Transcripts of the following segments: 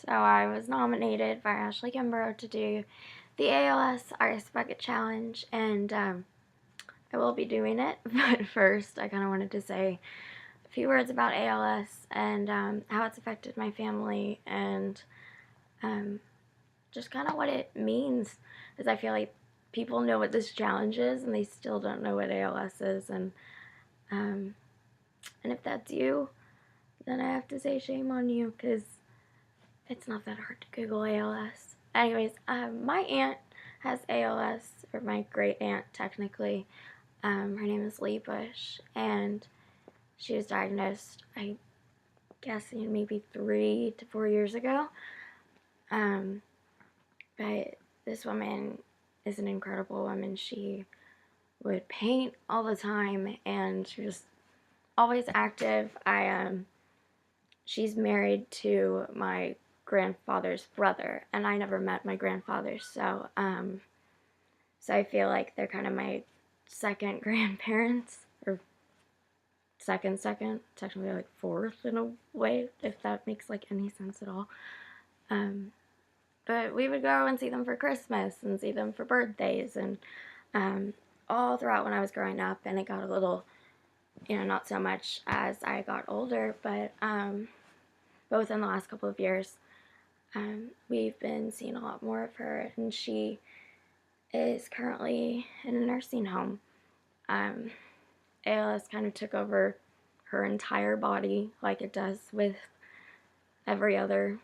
So I was nominated by Ashley Kimbrough to do the ALS Artist Bucket Challenge, and I will be doing it. But first, I kind of wanted to say a few words about ALS and how it's affected my family, and um, just kind of what it means. Because I feel like people know what this challenge is, and they still don't know what ALS is. Um, and if that's you, then I have to say shame on you, because it's not that hard to Google ALS. Anyways, my aunt has ALS, or my great aunt technically. Her name is Lee Bush, and she was diagnosed, I guess, maybe 3 to 4 years ago. Um, but this woman is an incredible woman. She would paint all the time, and she was always active. She's married to my grandfather's brother, and I never met my grandfather, so I feel like they're kind of my second grandparents, or second, technically like fourth in a way, if that makes like any sense at all. But we would go and see them for Christmas and see them for birthdays, and all throughout when I was growing up, and it got a little, not so much as I got older, but both in the last couple of years, we've been seeing a lot more of her, and she is currently in a nursing home. ALS kind of took over her entire body, like it does with every other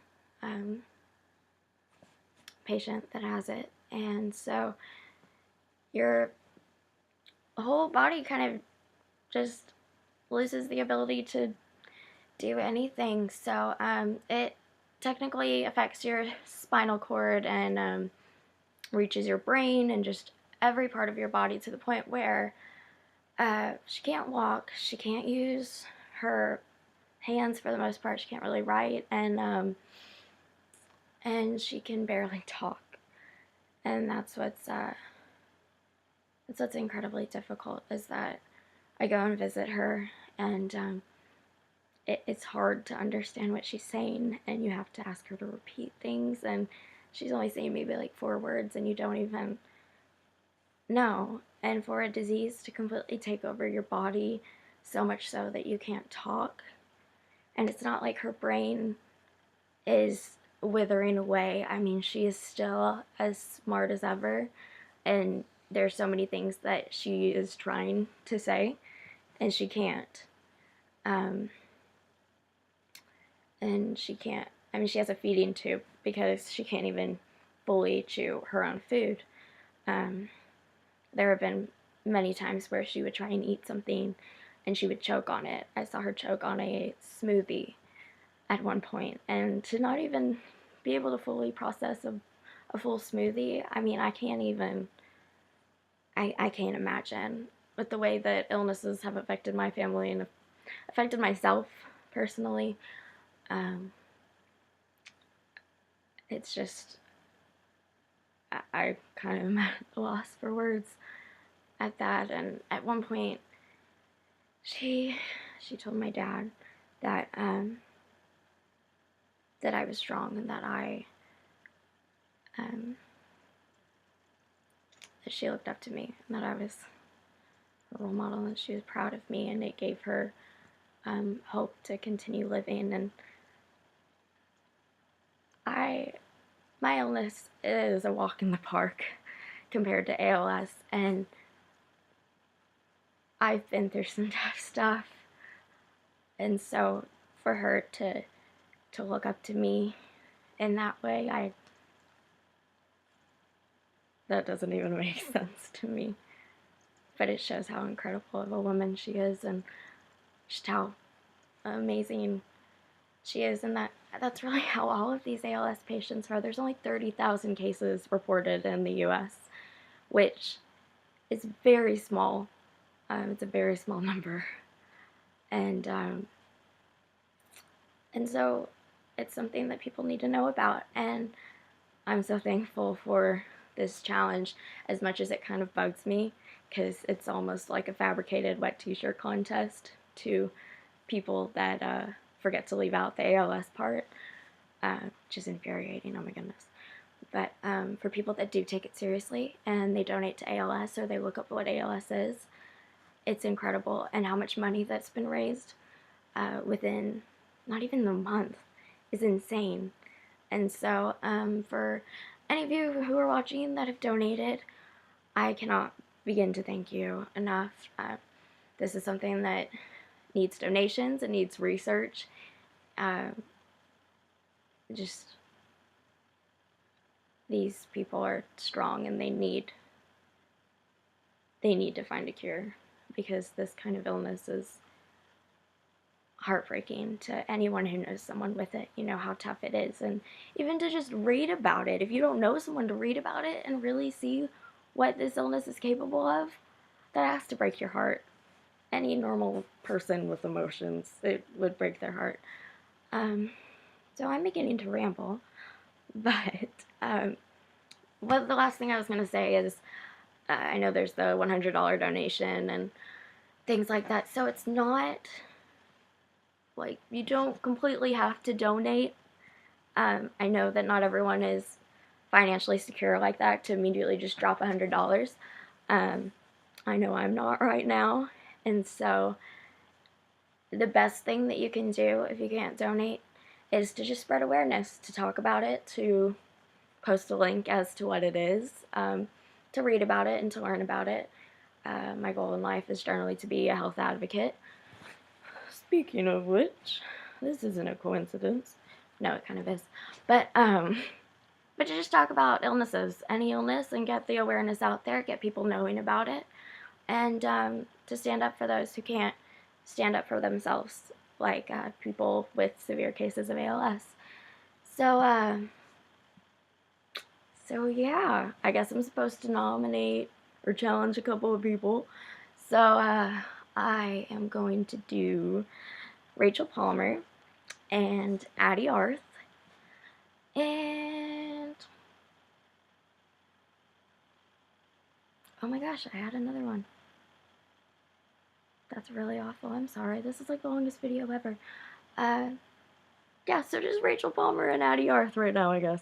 patient that has it, and so your whole body kind of just loses the ability to do anything. So it technically affects your spinal cord and reaches your brain and just every part of your body, to the point where she can't walk, she can't use her hands for the most part, she can't really write, and she can barely talk. And that's what's incredibly difficult, is that I go and visit her, and it's hard to understand what she's saying, and you have to ask her to repeat things, and she's only saying maybe like 4 words, and you don't even know. And for a disease to completely take over your body, so much so that you can't talk, and it's not like her brain is withering away. I mean, she is still as smart as ever, and there's so many things that she is trying to say, and she can't. And she can't, I mean, she has a feeding tube because she can't even fully chew her own food. There have been many times where she would try and eat something and she would choke on it. I saw her choke on a smoothie at one point, and to not even be able to fully process a full smoothie, I mean, I can't imagine with the way that illnesses have affected my family and affected myself personally. It's just, I kind of am at a loss for words at that. And at one point, she told my dad that that I was strong, and that that she looked up to me, and that I was a role model, and she was proud of me, and it gave her hope to continue living. And my illness is a walk in the park compared to ALS, and I've been through some tough stuff, and so for her to look up to me in that way, that doesn't even make sense to me. But it shows how incredible of a woman she is, and just how amazing she is, and that's really how all of these ALS patients are. There's only 30,000 cases reported in the US, which is very small. It's a very small number, and so it's something that people need to know about. And I'm so thankful for this challenge, as much as it kind of bugs me, because it's almost like a fabricated wet t-shirt contest to people that forget to leave out the ALS part. which is infuriating, oh my goodness. But for people that do take it seriously and they donate to ALS or they look up what ALS is, it's incredible. And how much money that's been raised within not even the month is insane. And so for any of you who are watching that have donated, I cannot begin to thank you enough. This is something that needs donations, it needs research. Just these people are strong and they need to find a cure, because this kind of illness is heartbreaking to anyone who knows someone with it. You know how tough it is, and even to just read about it, if you don't know someone, to read about it and really see what this illness is capable of, that has to break your heart. Any normal person with emotions, it would break their heart. So I'm beginning to ramble, but well, the last thing I was going to say is I know there's the $100 donation and things like that, so it's not like you don't completely have to donate. I know that not everyone is financially secure like that to immediately just drop $100. I know I'm not right now, and so the best thing that you can do if you can't donate is to just spread awareness, to talk about it, to post a link as to what it is, to read about it and to learn about it. My goal in life is generally to be a health advocate. Speaking of which, this isn't a coincidence. No, it kind of is. But to just talk about illnesses, any illness, and get the awareness out there, get people knowing about it, and to stand up for those who can't stand up for themselves, like people with severe cases of ALS. So yeah, I guess I'm supposed to nominate or challenge a couple of people. So I am going to do Rachel Palmer and Addie Arth, and oh my gosh, I had another one. That's really awful. I'm sorry. This is like the longest video ever. Yeah, so just Rachel Palmer and Addie Arth right now, I guess.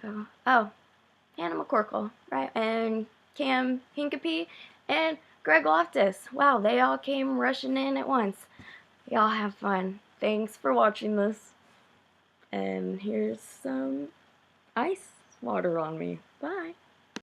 So, oh, Hannah McCorkle, right? And Cam Hincapie and Greg Loftus. Wow, they all came rushing in at once. Y'all have fun. Thanks for watching this. And here's some ice water on me. Bye.